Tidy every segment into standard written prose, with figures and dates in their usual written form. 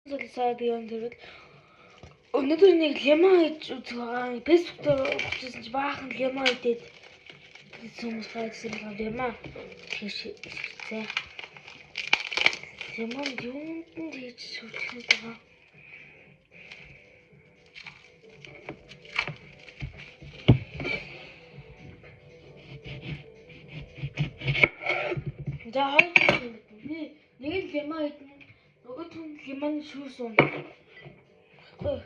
Саад юм тэрвэл өнөөдөр нэг лемон хийж үзэх байгаа. Facebook дээр бичсэн чи баахан лемон идээд хүмүүс хайсан байгаа лемон хийшээ. Лемон юунд хийж шүтэх байгаа. За хоёр би нэг лемон идэн нөгөө түн лемон шүүс уун. Хөөе.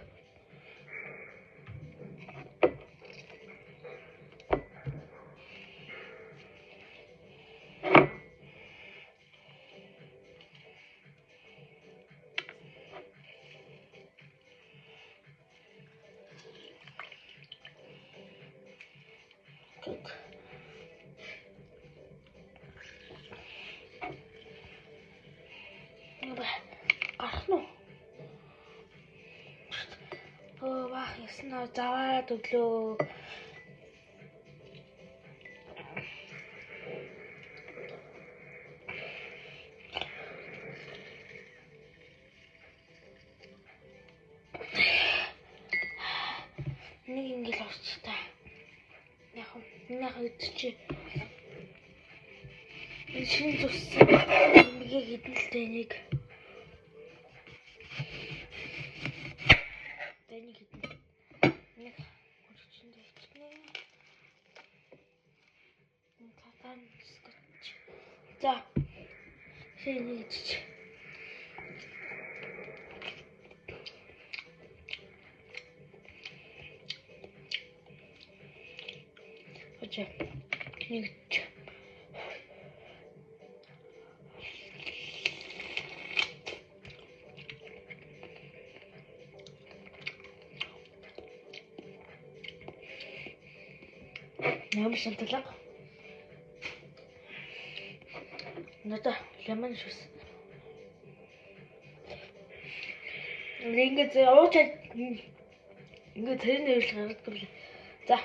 Гарах нь. Баах яснаа заваад өглөө. Нэг ингээл авч та. Яг идчих. Шин зүссэн. Нэгийг идэлтэй нэг. Тэнийг идэн. Нэг хүчин дэвчнэ. Татан скотч. За. Шин идчих. Очоо. Нэг ямар шанталга. Надаа лемон шүүс. Ингээд уучаад ингээд тэр нэрэл гаргадаг. За.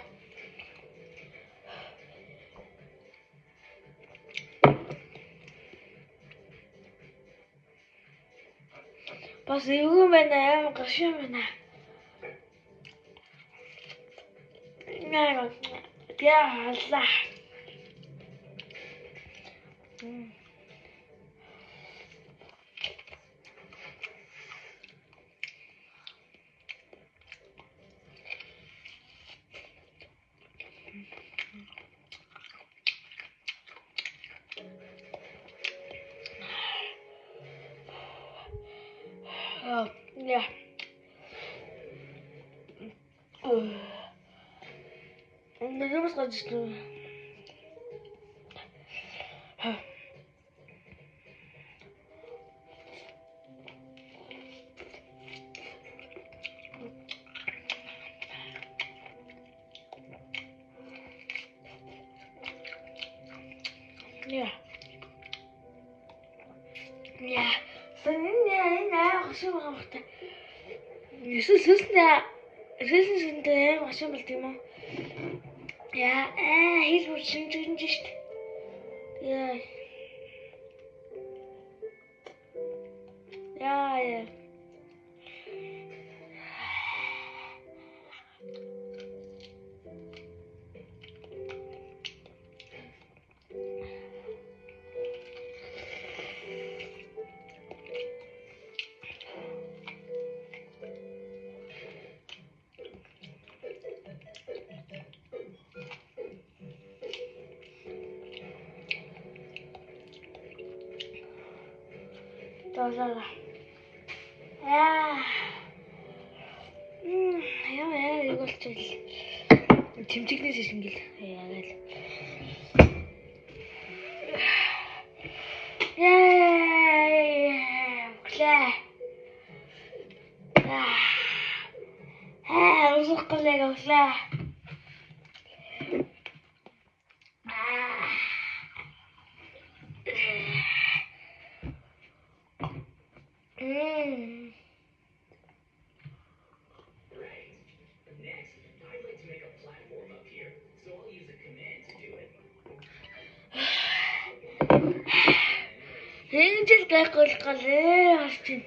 Бас эвгүй байна аим гашин байна. Яалаа. Yeah. Нэг бас гаж ирсэн. Yeah. Yeah. Санаа хашиг байгаа. Эсвэл хашиг болт юм уу? Яа, хэл бүр шинжлэж шít. Яа. Яа. Тозаа. Яа, иголчил. Тэмцэгнээс шингэл. Яагаад. Клаа. Усах колега клаа. Тэгжэл гайхуулгалээ харчин.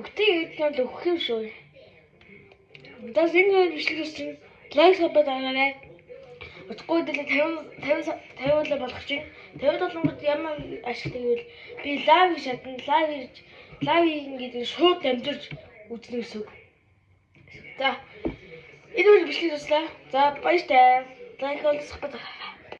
бүгдийг эдгээр өгөх юм шүү. Дас энэ бичлэгээс чинь лайк сабад агараа. Утгагүй дэл 50 болгох чинь 50 долонгод ямар ашигтай гэвэл би лайв шатна лайв ингээд шууд дамжуулж үзнэ гэсэн. За энэ бичлэг туслаа. За баяртай. Лайк олсох бата.